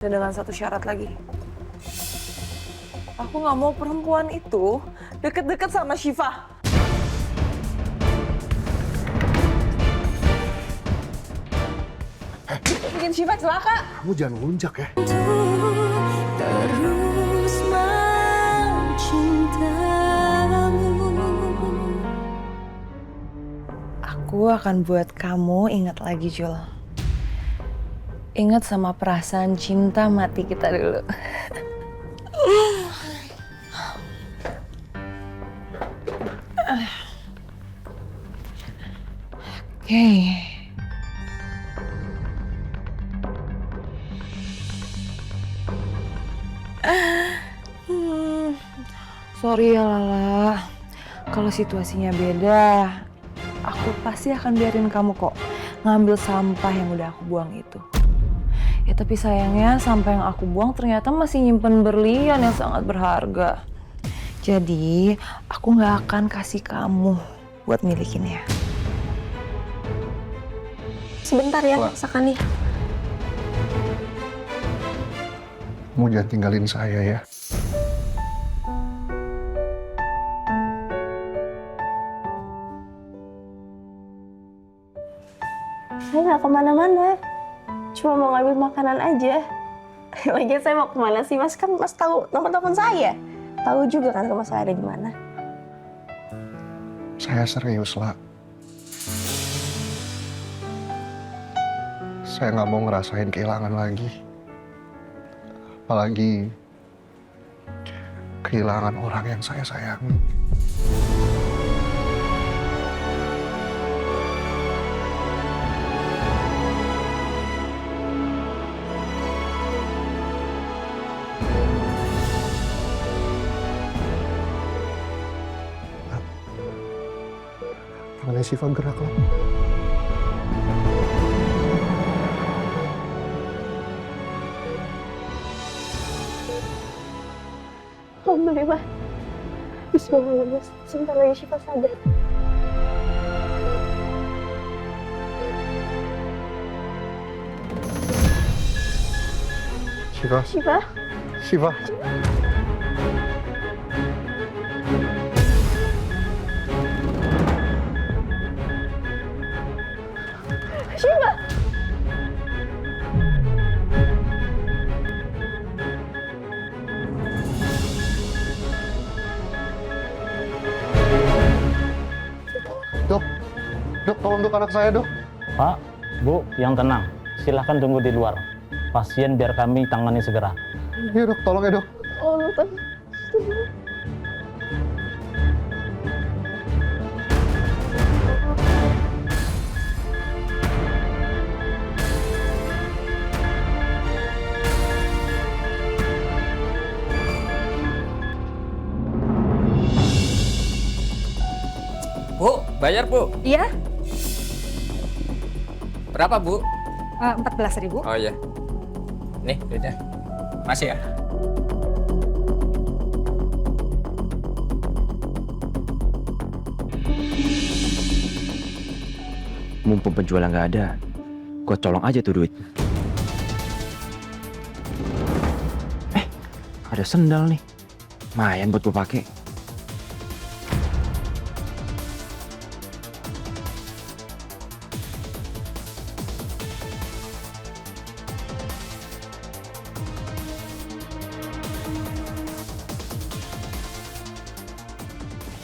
Dan dengan satu syarat lagi. Aku nggak mau perempuan itu deket-deket sama Syifa. Bikin Syifa celaka. Kamu jangan ngelunjak ya. Terus mencintamu. Aku akan buat kamu ingat lagi, Jul. Ingat sama perasaan cinta mati kita dulu. Oke. Sorry ya Lala, kalau situasinya beda, aku pasti akan biarin kamu kok ngambil sampah yang udah aku buang itu. Ya tapi sayangnya sampah yang aku buang ternyata masih nyimpen berlian yang sangat berharga. Jadi aku nggak akan kasih kamu buat milikinnya. Sebentar ya, Sakani. Kamu jangan tinggalin saya ya. Saya nggak kemana-mana. Cuma mau ngambil makanan aja. Lagian saya mau kemana sih, Mas? Kan Mas tahu nomor telepon saya. Tahu juga kan rumah saya ada di mana. Saya serius, lah. Saya nggak mau ngerasain kehilangan lagi. Apalagi kehilangan orang yang saya sayangi. Tangannya Syifa gerak lah. Alhamdulillah. Bismillah, Mas. Sebentar lagi Syifa sadar. Syifa, Syifa? Syifa. Syifa! Dok, tolong dok anak saya, dok. Pak, Bu, yang tenang. Silahkan tunggu di luar. Pasien biar kami tangani segera. Iya dok, tolong ya dok. Oh, nonton. Bu, bayar Bu. Iya, Berapa Bu? 14.000. Oh iya. Nih, duitnya. Masih ya? Mumpung penjual nggak ada, gue colong aja tuh duit. Ada sendal nih, lumayan buat gue pakai.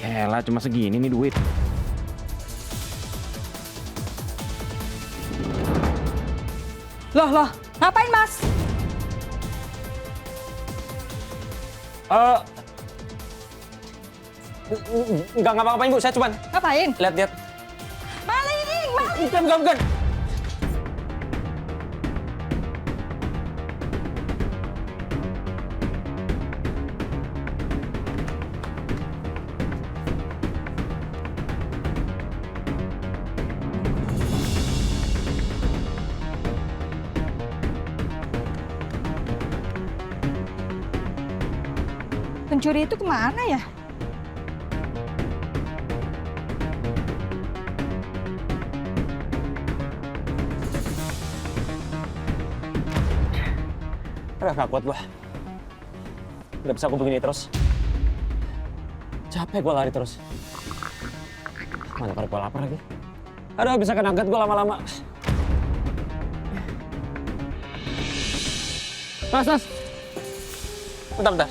Yaelah, cuma segini nih duit. Loh, ngapain Mas? Enggak ngapa-ngapain Bu, saya cuman Ngapain? lihat-lihat. Maling! Bukan. Pencuri itu kemana ya? Aduh, gak kuat gua. Gak bisa aku begini terus. Capek gua lari terus. Mana pada gua lapar lagi. Aduh, bisa kena angkat gua lama-lama. Mas. Bentar.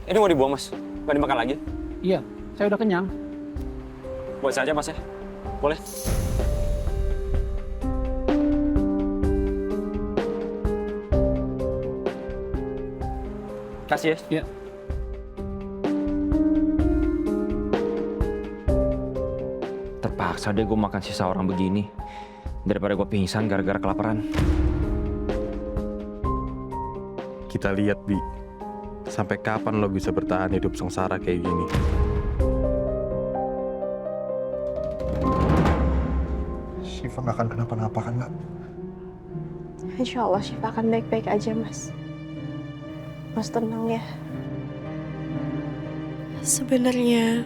Ini mau dibuang, Mas. Gak dimakan lagi? Iya, saya udah kenyang. Buat saja, Mas ya. Boleh? Kasih ya. Iya. Terpaksa deh gue makan sisa orang begini. Daripada gue pingsan gara-gara kelaparan. Kita lihat, Bi. Sampai kapan lo bisa bertahan hidup sengsara kayak gini? Syifa nggak akan kenapa-napa kan, nggak? Insya Allah Syifa akan baik-baik aja, Mas. Mas tenang ya. Sebenarnya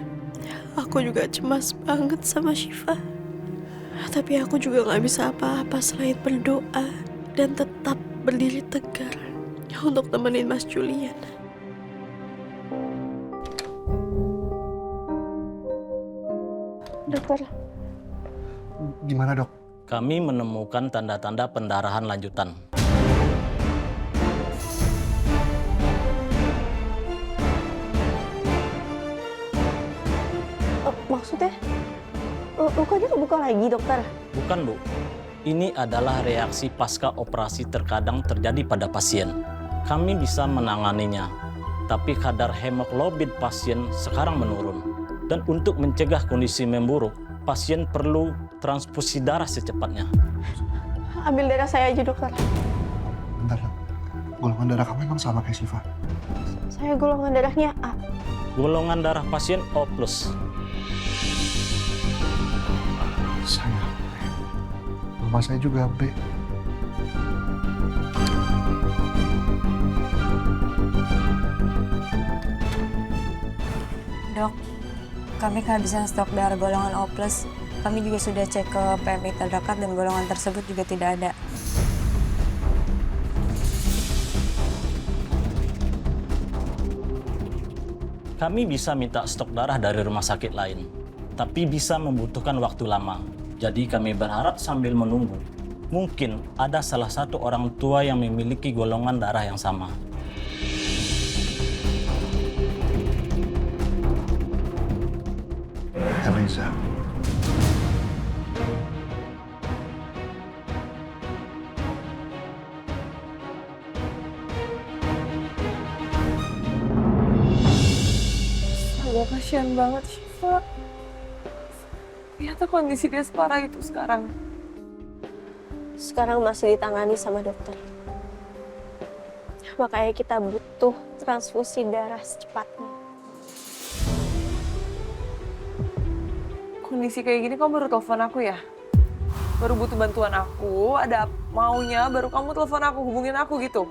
aku juga cemas banget sama Syifa. Tapi aku juga nggak bisa apa-apa selain berdoa dan tetap berdiri tegar untuk temenin Mas Julian. Dokter, Gimana, Dok? Kami menemukan tanda-tanda pendarahan lanjutan. maksudnya lukanya kebuka lagi, dokter? Bukan, Bu. Ini adalah reaksi pasca operasi terkadang terjadi pada pasien. Kami bisa menanganinya, tapi kadar hemoglobin pasien sekarang menurun. Dan untuk mencegah kondisi memburuk, pasien perlu transfusi darah secepatnya. Ambil darah saya aja, dokter. Bentar, Dok. Golongan darah kamu emang sama kayak Syifa? Saya golongan darahnya A. Golongan darah pasien O+. Saya. Mama saya juga B. Dok, kami kehabisan stok darah golongan O+. Kami juga sudah cek ke PMI terdekat dan golongan tersebut juga tidak ada. Kami bisa minta stok darah dari rumah sakit lain, tapi bisa membutuhkan waktu lama. Jadi kami berharap sambil menunggu, mungkin ada salah satu orang tua yang memiliki golongan darah yang sama. Eliza. Astaga, kasihan banget Syifa. Ternyata kondisi dia separah itu sekarang. Sekarang masih ditangani sama dokter. Makanya kita butuh transfusi darah secepatnya. Kondisi kayak gini kamu baru telepon aku ya? Baru butuh bantuan aku, ada maunya baru kamu telepon aku, hubungin aku gitu?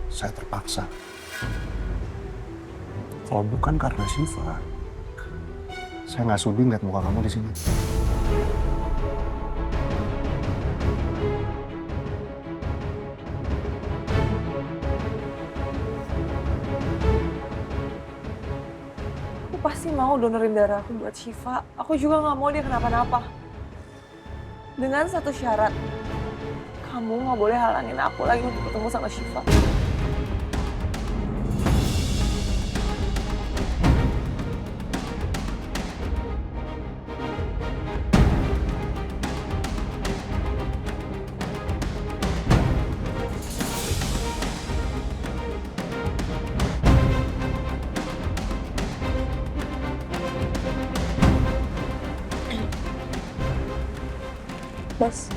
Saya terpaksa. Kalau bukan karena Syifa, saya nggak sudi ngeliat muka kamu di sini. Aku pasti mau donorin darah aku buat Syifa. Aku juga nggak mau dia kenapa-napa. Dengan satu syarat, kamu nggak boleh halangin aku lagi untuk ketemu sama Syifa. Bos.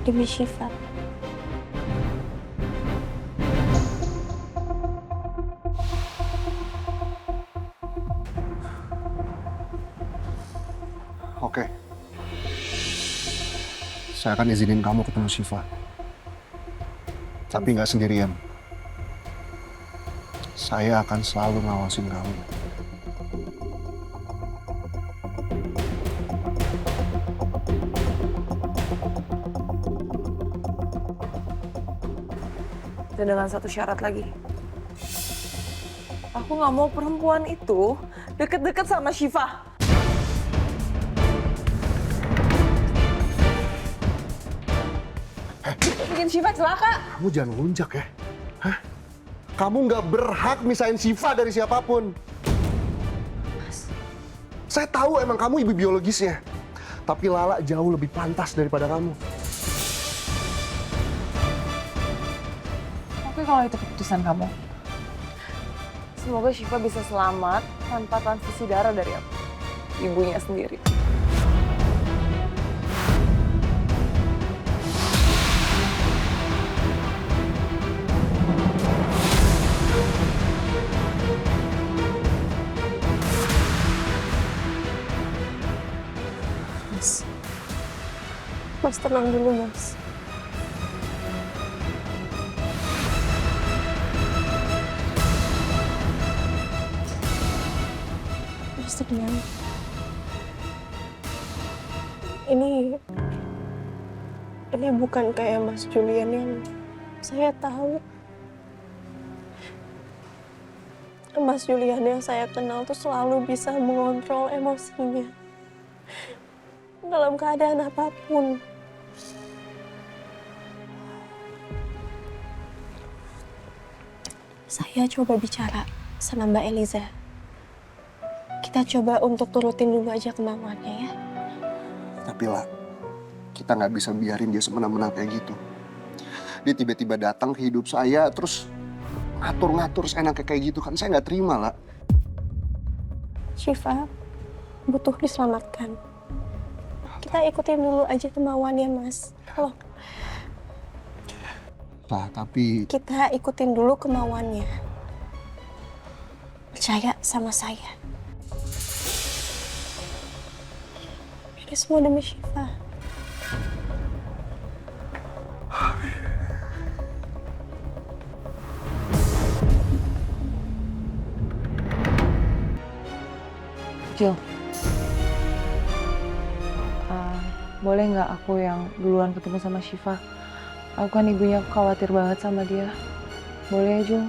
Demi Syifa. Oke. Saya akan izinin kamu ketemu Syifa. Tapi nggak sendirian. Saya akan selalu ngawasin kamu. Dan dengan satu syarat lagi. Aku nggak mau perempuan itu deket-deket sama Syifa. Bikin Syifa celaka. Kamu jangan ngelunjak ya. Hah? Kamu nggak berhak misahin Syifa dari siapapun. Saya tahu emang kamu ibu biologisnya. Tapi Lala jauh lebih pantas daripada kamu. Oke kalau itu keputusan kamu. Semoga Syifa bisa selamat tanpa transfusi darah dari aku. Ibunya sendiri. Mas tenang dulu, Mas. Mas tenang. Ini bukan kayak Mas Julian yang saya tahu. Mas Julian yang saya kenal tuh selalu bisa mengontrol emosinya. Dalam keadaan apapun. Saya coba bicara sama Mbak Eliza. Kita coba untuk turutin dulu aja kemauannya ya. Tapi lah, kita nggak bisa biarin dia semena-mena kayak gitu. Dia tiba-tiba datang ke hidup saya, terus ngatur-ngatur seenaknya kayak gitu kan. Saya nggak terima lah. Syifa butuh diselamatkan. Kita ikutin dulu aja kemauannya, Mas. Loh, Lah, tapi kita ikutin dulu kemauannya. Percaya sama saya. Ini semua demi Syifa. Jil, boleh nggak aku yang duluan ketemu sama Syifa? Aku kan ibunya khawatir banget sama dia. Boleh ya, Jul?